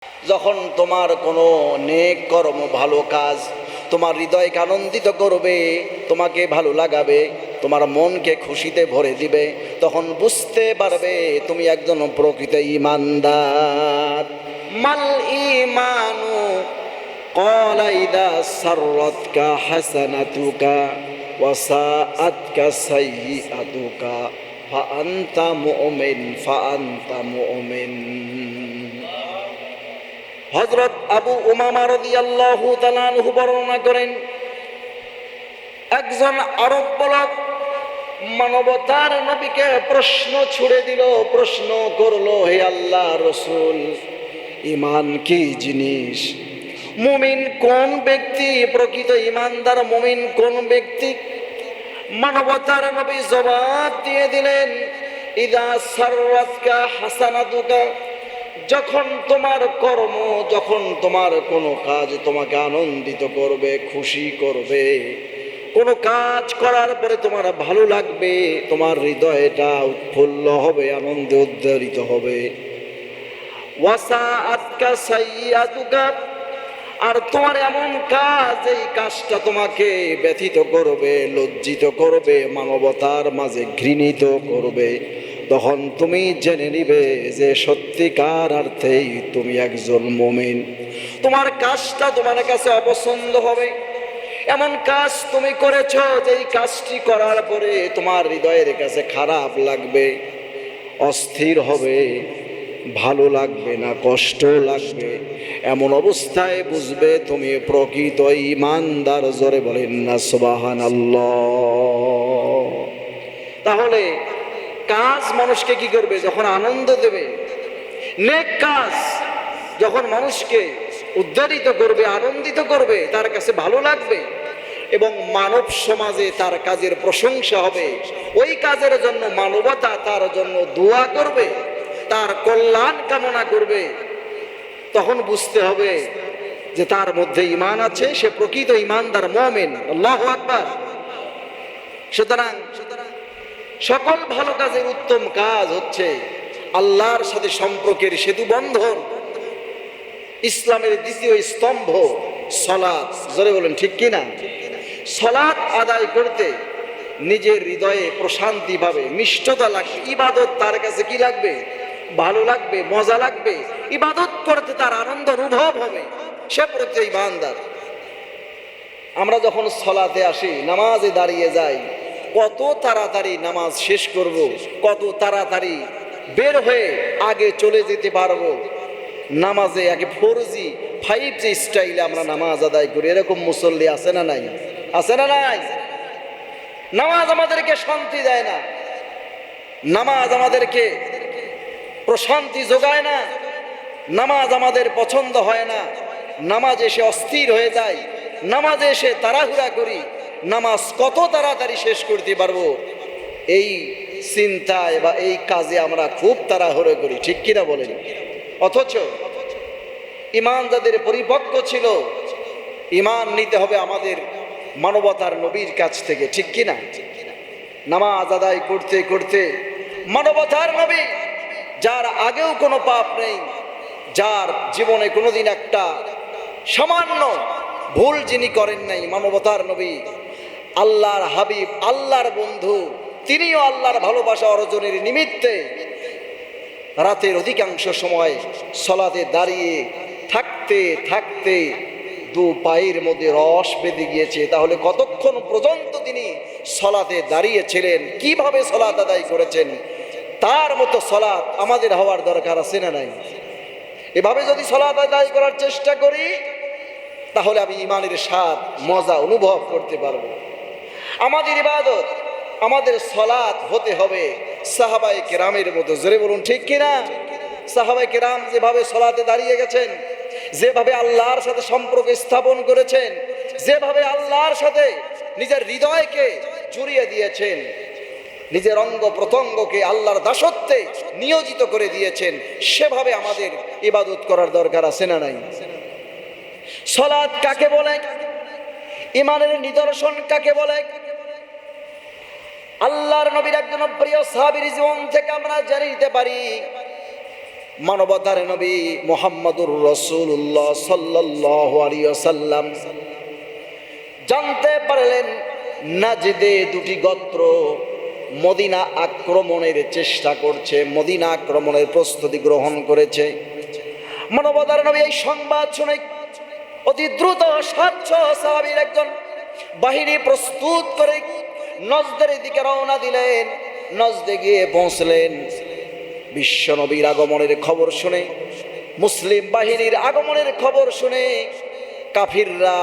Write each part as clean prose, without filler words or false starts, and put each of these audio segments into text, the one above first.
যখন তোমার কোনো নেক কর্ম, ভালো কাজ তোমার হৃদয়কে আনন্দিত করবে, তোমাকে ভালো লাগাবে, তোমার মনকে খুশিতে ভরে দিবে, তখন বুঝতে পারবে তুমি একজন প্রকৃত ঈমানদার। মাল ঈমানু ক্বালা ইযা সাররাতকা হাসানাতুকা ওয়া সাআতকা সাইয়্যাতুকা ফাআনতা মুমিন। হযরত আবু উমামা রাদিয়াল্লাহু তাআলা আনহু বর্ণনা করেন, একজন আরব বলদ মানবতার নবীকে প্রশ্ন ছুড়ে দিল, প্রশ্ন করলো, হে আল্লাহর রাসূল, ঈমান কি জিনিস? মুমিন কোন ব্যক্তি? প্রকৃত ঈমানদার মুমিন কোন ব্যক্তি? মানবতার নবী জবাব দিয়ে দিলেন, ইযা সাররাতকা হাসানাতুকা, যখন তোমার কর্ম, যখন তোমার কোনো কাজ তোমাকে আনন্দিত করবে, খুশি করবে, কোনো কাজ করার পরে তোমার ভালো লাগবে, তোমার হৃদয়টা উৎফুল্ল হবে, আনন্দে উদ্দারিত হবে। ওয়াসাআতকা সাইয়্যাতুকা, আর তোমার এমন কাজ, এই কাজটা তোমাকে ব্যথিত করবে, লজ্জিত করবে, মানবতার মাঝে ঘৃণিত করবে, তখন তুমি জেনে নিবে যে সত্যিকার অর্থেই তুমি একজন মুমিন। তোমার কাজটা তোমার কাছে অপছন্দ হবে, এমন কাজ তুমি করেছো যেই কাজটি করার পরে তোমার হৃদয়ের কাছে খারাপ লাগবে, অস্থির হবে, ভালো লাগবে না, কষ্ট লাগবে। এমন অবস্থায় বুঝবে তুমি প্রকৃত ঈমানদার। জোরে বলেন না সুবহানাল্লাহ। তাহলে কাজ মানুষকে কি করবে? যখন আনন্দ দেবে, নেক কাজ যখন মানুষকে উদ্ধারিত করবে, আনন্দিত করবে, তার কাছে ভালো লাগবে এবং মানব সমাজে তার কাজের প্রশংসা হবে, ওই কাজের জন্য মানবতা তার জন্য দোয়া করবে, তার কল্যাণ কামনা করবে, তখন বুঝতে হবে যে তার মধ্যে ঈমান আছে, সে প্রকৃত ঈমানদার মুমিন। আল্লাহু আকবার। সুতরাং সকল ভালো কাজের উত্তম কাজ হচ্ছে আল্লাহর সাথে সম্পর্কের সেতু বন্ধন। ইসলামের দ্বিতীয় স্তম্ভ সালাত। জোরে বলেন ঠিক কিনা? সালাত আদায় করতে নিজের হৃদয়ে প্রশান্তি পাবে, মিষ্টতা লাগবে, ইবাদত তার কাছে কি লাগবে? ভালো লাগবে, মজা লাগবে, ইবাদত করতে তার আনন্দ অনুভব হবে, সে প্রকৃত ঈমানদার। আমরা যখন সালাতে আসি, নামাজে দাঁড়িয়ে যাই, কত তাড়াতাড়ি নামাজ শেষ করব, কত তাড়াতাড়ি বের হয়ে আগে চলে যেতে পারবো। নামাজে আগে 4G 5G স্টাইলে আমরা নামাজ আদায় করি, এরকম মুসল্লি আছে না নাই? আছে না নাই? নামাজ আমাদেরকে শান্তি দেয় না, নামাজ আমাদেরকে প্রশান্তি যোগায় না, নামাজ আমাদের পছন্দ হয় না, নামাজে এসে অস্থির হয়ে যায়, নামাজে এসে তাড়াহুড়া করি, নামাজ কত তাড়াতাড়ি শেষ করতে পারবো, এই চিন্তায় বা এই কাজে আমরা খুব তাড়াহুড়ো করি, ঠিক কিনা বলেন? অথচ ঈমান যাদের পরিপক্ক ছিল, ঈমান নিতে হবে আমাদের মানবতার নবীর কাছ থেকে, ঠিক কিনা? নামাজ আদায় করতে করতে মানবতার নবী, যার আগেও কোনো পাপ নেই, যার জীবনে কোনোদিন একটা সামান্য ভুল যিনি করেন নাই, মানবতার নবী, আল্লাহর হাবিব, আল্লাহর বন্ধু, তিনিও আল্লাহর ভালোবাসা অর্জনের নিমিত্তে রাতের অধিকাংশ সময় সালাতে দাঁড়িয়ে থাকতে থাকতে দু পায়ের মধ্যে রস বেঁধে গিয়েছে। তাহলে কতক্ষণ পর্যন্ত তিনি সালাতে দাঁড়িয়েছিলেন, কিভাবে সালাত আদায় করেছেন, তার মতো সালাত আমাদের হওয়ার দরকার আছে না নাই? এভাবে যদি সালাত আদায় করার চেষ্টা করি, তাহলে আমি ঈমানের স্বাদ, মজা অনুভব করতে পারবো। আমাদের ইবাদত, আমাদের সালাত হতে হবে সাহাবায়ে কেরামের মতো। জোরে বলুন ঠিক কিনা? সাহাবায়ে কেরাম যেভাবে সালাতে দাঁড়িয়ে গেছেন, যেভাবে আল্লাহর সাথে সম্পর্ক স্থাপন করেছেন, যেভাবে আল্লাহর সাথে নিজের হৃদয়কে জড়িয়ে দিয়েছেন, নিজের অঙ্গ প্রত্যঙ্গকে আল্লাহর দাসত্বে নিয়োজিত করে দিয়েছেন, সেভাবে আমাদের ইবাদত করার দরকার আছে না নাই? সালাত কাকে বলে? ঈমানের নিদর্শন কাকে বলে? আল্লাহর নবীর একজন প্রিয় সাহাবীর জীবন থেকে আমরা জেনে নিতে পারি, মানবতার নবী মুহাম্মদুর রাসূলুল্লাহ সাল্লাল্লাহু আলাইহি ওয়াসাল্লাম জানতে পারলেন নাজদে দুটি গোত্র মদিনা আক্রমণের চেষ্টা করছে, মদিনা আক্রমণের প্রস্তুতি গ্রহণ করেছে। মানবতার নবী এই সংবাদ শুনে অতি দ্রুত 700 সাহাবীর একজন বাহিনী প্রস্তুত করে নজদের দিকে রওনা দিলেন। নজদে গিয়ে পৌঁছলেন। বিশ্ব নবীর আগমনের খবর শুনে, মুসলিম বাহিনীর আগমনের খবর শুনে কাফিররা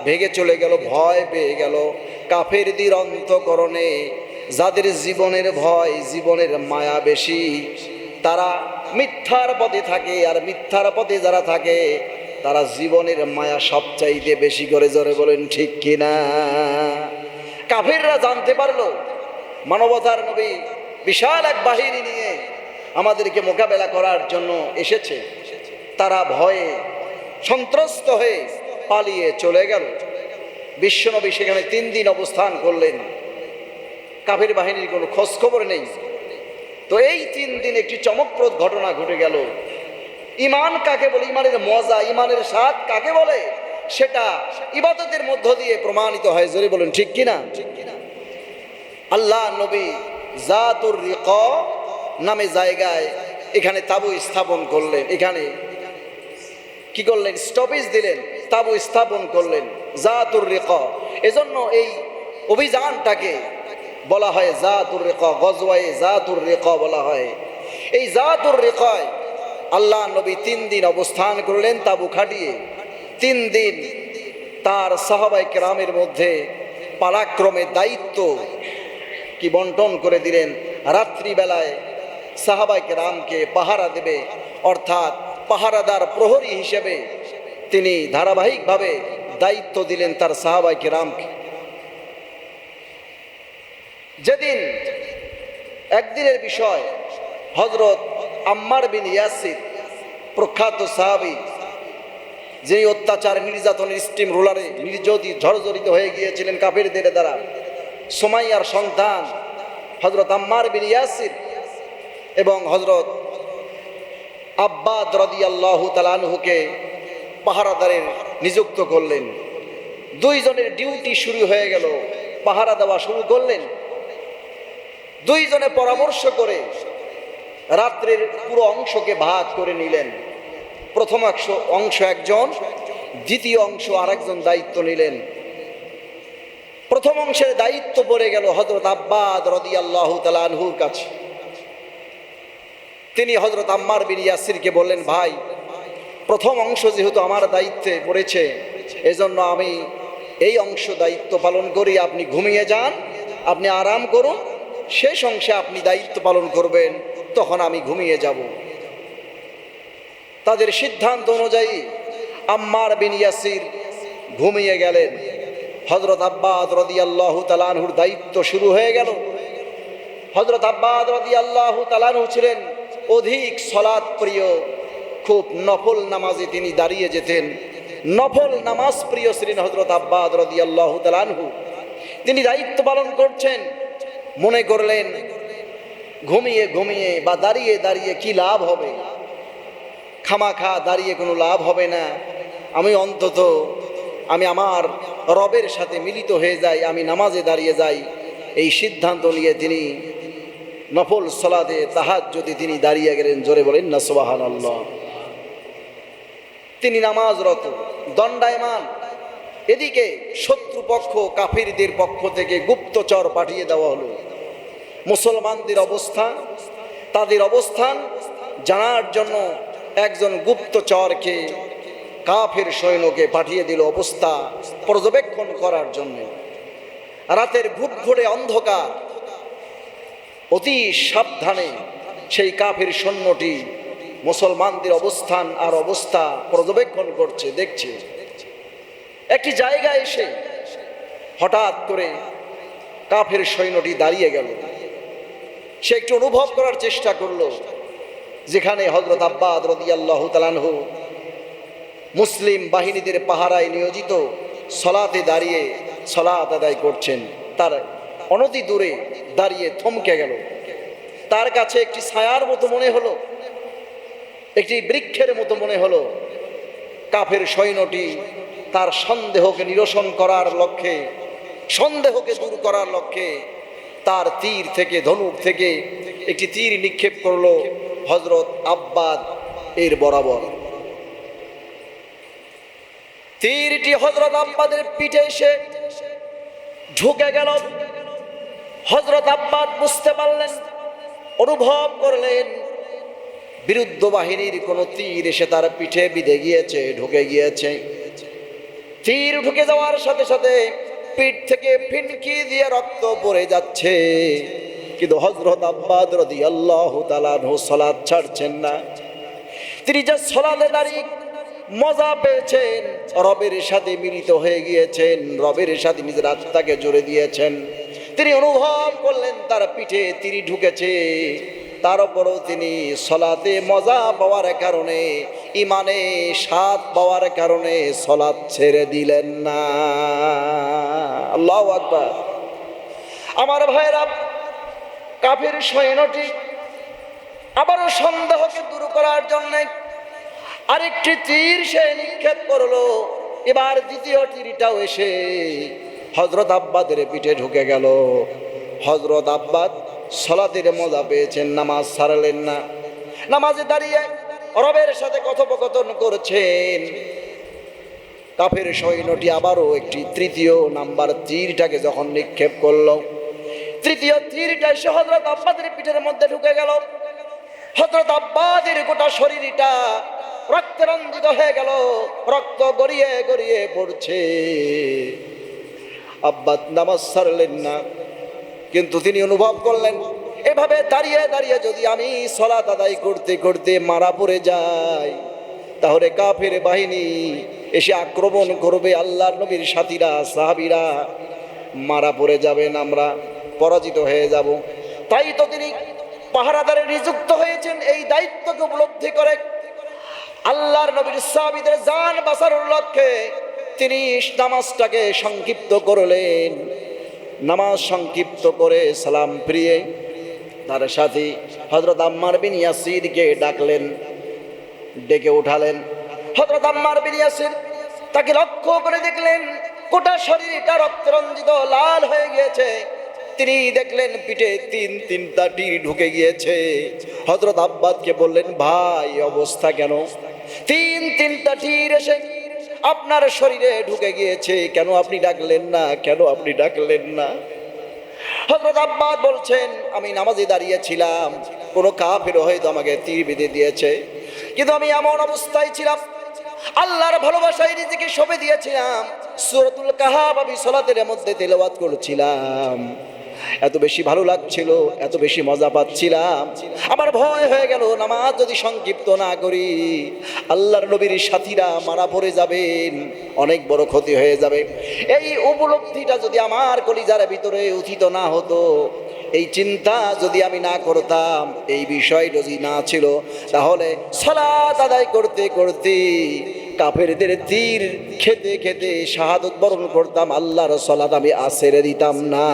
ভেগে চলে গেল, ভয় পেয়ে গেল। কাফেরদের অন্তঃকরণে যাদের জীবনের ভয়, জীবনের মায়া বেশি, তারা মিথ্যার পথে থাকে। আর মিথ্যার পথে যারা থাকে তারা জীবনের মায়া সবচাইতে বেশি করে। জোরে বলেন ঠিক কিনা? কাফেররা জানতে পারলো মানবতার নবী বিশাল এক বাহিনী নিয়ে আমাদেরকে মোকাবেলা করার জন্য এসেছে। তারা ভয়ে সন্ত্রস্ত হয়ে পালিয়ে চলে গেল। বিশ্বনবী সেখানে 3 দিন অবস্থান করলেন। কাফের বাহিনীর কোনো খোঁজ খবর নেই। তো এই 3 দিন একটি চমকপ্রদ ঘটনা ঘটে গেল। ঈমান কাকে বলে, ঈমানের মজা, ঈমানের স্বাদ কাকে বলে, সেটা ইবাদতের মধ্য দিয়ে প্রমাণিত হয়। জোরে বলেন ঠিক কিনা? আল্লাহ নবী জাতুর রিকা নামে জায়গায় এখানে তাবু স্থাপন করলেন। এখানে কি করলেন? স্টপেজ দিলেন, তাবু স্থাপন করলেন জাতুর রিকা। এজন্য এই অভিযানটাকে বলা হয় জাতুর রিকা, গজওয়ায়ে জাতুর রিকা বলা হয়। এই জাতুর রিকায় আল্লাহ নবী 3 দিন অবস্থান করলেন তাবু খাটিয়ে। 3 দিন তার সাহাবায়ে কেরামের মধ্যে পালাক্রমে দায়িত্ব কি বন্টন করে দিলেন। রাত্রিবেলায় সাহাবায়ে কেরামকে পাহারা দেবে, অর্থাৎ পাহারাদার প্রহরী হিসেবে তিনি ধারাবাহিকভাবে দায়িত্ব দিলেন তার সাহাবায়ে কেরামকে। যেদিন একদিনের বিষয়, হযরত আম্মার বিন ইয়াসির প্রখ্যাত সাহাবী, যিনি অত্যাচার নির্যাতনের স্টিম রোলারে ঝড়জড়িত হয়ে গিয়েছিলেন কাফেরদের দ্বারা, সুমাইয়ার সন্তান হযরত আম্মার বিন ইয়াসির এবং হযরত আব্বাদ রাদিয়াল্লাহু তাআলা আনহুকে পাহারাদারের নিযুক্ত করলেন। 2 জনের ডিউটি শুরু হয়ে গেল, পাহারা দেওয়া শুরু করলেন। 2 জনে পরামর্শ করে রাত্রের পুরো অংশকে ভাগ করে নিলেন। প্রথম অংশ একজন, দ্বিতীয় অংশ আরেকজন দায়িত্ব নিলেন। প্রথম অংশের দায়িত্ব পড়ে গেল হযরত আব্বাদ রাদিয়াল্লাহু তাআলা আনহুর কাছে। তিনি হযরত আম্মার বিন ইয়াসিরকে বললেন, ভাই, প্রথম অংশ যেহেতু আমার দায়িত্বে পড়েছে, এজন্য আমি এই অংশ দায়িত্ব পালন করি। আপনি ঘুমিয়ে যান, আপনি আরাম করুন, শেষ অংশে আপনি দায়িত্ব পালন করবেন, তখন আমি ঘুমিয়ে যাব। তাদের সিদ্ধান্ত অনুযায়ী আম্মার বিন ইয়াসির ঘুমিয়ে গেলেন। হযরত আব্বাদ রাদিয়াল্লাহু তাআলা আনহুর দায়িত্ব শুরু হয়ে গেল। হযরত আব্বাদ রাদিয়াল্লাহু তাআলা আনহু ছিলেন অধিক সালাত প্রিয়, খুব নফল নামাজে তিনি দাঁড়িয়ে যেতেন। নফল নামাজ প্রিয় ছিলেন হযরত আব্বাদ রাদিয়াল্লাহু তাআলা আনহু। তিনি দায়িত্ব পালন করছেন, মনে করলেন ঘুমিয়ে ঘুমিয়ে বা দাঁড়িয়ে দাঁড়িয়ে কি লাভ হবে, খামাখা দাঁড়িয়ে কোনো লাভ হবে না। আমি আমার রবের সাথে মিলিত হয়ে যাই, আমি নামাজে দাঁড়িয়ে যাই। এই সিদ্ধান্ত নিয়ে তিনি নফল সালাতে তাহাজ্জুদে তিনি দাঁড়িয়ে গেলেন। জোরে বলেন না সুবহানাল্লাহ। তিনি নামাজরত, দণ্ডায়মান। এদিকে শত্রুপক্ষ কাফিরদের পক্ষ থেকে গুপ্তচর পাঠিয়ে দেওয়া হলো। মুসলমানদের অবস্থান, তাদের অবস্থান জানার জন্য একজন গুপ্তচরকে কাফের সৈন্যকে পাঠিয়ে দিল অবস্থা পর্যবেক্ষণ করার জন্য। রাতের ঘুটঘুটে অন্ধকার, অতি সাবধানে সেই কাফের সৈন্যটি মুসলমানদের অবস্থান আর অবস্থা পর্যবেক্ষণ করছে, দেখছে। একটি জায়গায় এসে হঠাৎ করে কাফের সৈন্যটি দাঁড়িয়ে গেল। সে একটু অনুভব করার চেষ্টা করলো, যেখানে হযরত আব্বাদ রাদিয়াল্লাহু তাআলা আনহু মুসলিম বাহিনীদের পাহারায় নিয়োজিত সালাতে দাঁড়িয়ে সালাত আদায় করছেন। তার অনতি দূরে দাঁড়িয়ে থমকে গেল। তার কাছে একটি ছায়ার মতো মনে হলো। একটি বৃক্ষের মতো মনে হলো। কাফের সৈন্যটি তার সন্দেহকে নিরসন করার লক্ষ্যে, সন্দেহকে দূর করার লক্ষ্যে তার তীর থেকে, ধনুক থেকে একটি তীর নিক্ষেপ করলো হযরত আব্বাদ এর বরাবর। তীরটি হযরত আব্বাদের পিঠে এসে ঢুকে গেল। হযরত আব্বাদ বুঝতে পারলেন, অনুভব করলেন বিরুদ্ধ বাহিনীর কোন তীর এসে তার পিঠে বিঁধে গিয়েছে, ঢুকে গিয়েছে। তীর ঢুকে যাওয়ার সাথে সাথে পিঠ থেকে ফিনকি দিয়ে রক্ত পড়ে যাচ্ছে, কিন্তু হযরত আব্বাদ রাদিয়াল্লাহু তাআলা আনহু সালাত ছাড়ছেন না। তিনি যে সালাতে দাঁড়িয়ে মজা পেয়েছেন, রবের সাথে মিলিত হয়ে গিয়েছেন, রবের সাথে নিজের আত্মাকে জুড়ে দিয়েছেন। তিনি অনুভব করলেন তার পিঠে তীর ঢুকেছে, তারপরও তিনি সলাতে মজা পাওয়ার কারণে, ইমানে স্বাদ পাওয়ার কারণে সলাত ছেড়ে দিলেন না। আল্লাহু আকবার। আমার ভাইরা, কাফের সৈন্যটি আবারও সন্দেহকে দূর করার জন্য আরেকটি তীর সে নিক্ষেপ করলো। এবার দ্বিতীয় তীরটাও এসে হযরত আব্বাদের পিঠে ঢুকে গেল। হযরত আব্বাদ সালাতের মজা পেয়েছেন, নামাজ ছাড়লেন না। নামাজে দাঁড়িয়ে রবের সাথে কথোপকথন করছেন। কাফের সৈন্যটি আবারও একটি তৃতীয় নাম্বার তীরটাকে যখন নিক্ষেপ করলো, তৃতীয় তীরটা এসে হযরত আব্বাদের পিঠের মধ্যে ঢুকে গেল। হযরত আব্বাদের গোটা শরীরটা রক্তে রঞ্জিত হয়ে গেল, রক্ত গড়িয়ে গড়িয়ে পড়ছে। আব্বাদ নামাজ ছাড়লেন না, কিন্তু তিনি অনুভব করলেন এভাবে দাঁড়িয়ে দাঁড়িয়ে যদি আমি সালাত আদায় করতে করতে মারা পড়ে যাই, তাহলে কাফের বাহিনী এসে আক্রমণ করবে, আল্লাহর নবীর সাথীরা, সাহাবীরা মারা পড়ে যাবেন, আমরা পরাজিত হয়ে যাব। তাই তো তিনি পাহারাদারে নিযুক্ত হয়েছেন। এই দায়িত্বকে উপলব্ধি করে আল্লাহর নবীর সাহাবীদের জান বাঁচানোর লক্ষ্যে তিনি নামাজটাকে সংক্ষিপ্ত করলেন। নামাজ সংক্ষিপ্ত করে সালাম ফিরিয়ে তার সাথী হযরত আম্মার বিন ইয়াসিরকে ডাকলেন, ডেকে উঠালেন। হযরত আম্মার বিন ইয়াসির তাকে লক্ষ্য করে দেখলেন গোটা শরীরটা রক্তরঞ্জিত লাল হয়ে গিয়েছে। তিনি দেখলেন পিঠে তিনটা তীর ঢুকে গিয়েছে। হযরত আব্বাদকে বললেন, ভাই অবস্থা কেন? তিনটা তীর এসে আপনার শরীরে ঢুকে গিয়েছে, কেন আপনি ডাকলেন না? কেন আপনি ডাকলেন না? হযরত আব্বাদ বলছেন, আমি নামাজে দাঁড়িয়েছিলাম, কোনো কাফের হয়তো আমাকে তীর বেঁধে দিয়েছে, কিন্তু আমি এমন অবস্থায় ছিলাম, আল্লাহর ভালোবাসায় নিজেকে সঁপে দিয়েছিলাম। সূরাতুল কাহাফ আমি সালাতের মধ্যে তেলাওয়াত করছিলাম, এত বেশি ভালো লাগছিল, এত বেশি মজা পাচ্ছিলাম, আমার ভয় হয়ে গেল নামাজ যদি সংক্ষিপ্ত না করি আল্লাহর নবীর সাথীরা মারা পড়ে যাবেন, অনেক বড় ক্ষতি হয়ে যাবে। এই উপলব্ধিটা যদি আমার কলিজার ভিতরে উথিত না হতো, এই চিন্তা যদি আমি না করতাম, এই বিষয় যদি না ছিল, তাহলে সালাত আদায় করতে করতে কাফেরদের তীর খেতে খেতে শাহাদত বরণ করতাম, আল্লাহর সালাত আমি ছেড়ে দিতাম না।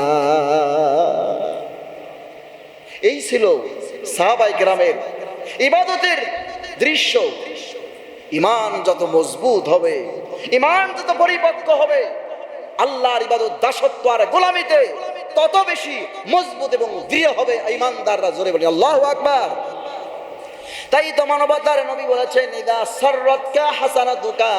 এই ছিল সাহাবায়ে কেরামের ইবাদতের দৃশ্য। ঈমান যত মজবুত হবে, ঈমান যত পরিপক্ক হবে, আল্লাহর ইবাদত, দাসত্ব আর গোলামিতে তত বেশি মজবুত এবং দৃঢ় হবে ঈমানদাররা। জোরে বলি আল্লাহু আকবার। তাই তো মানবতার নবী বলেছেন, ইদা সাররাতকা হাসানাতুকা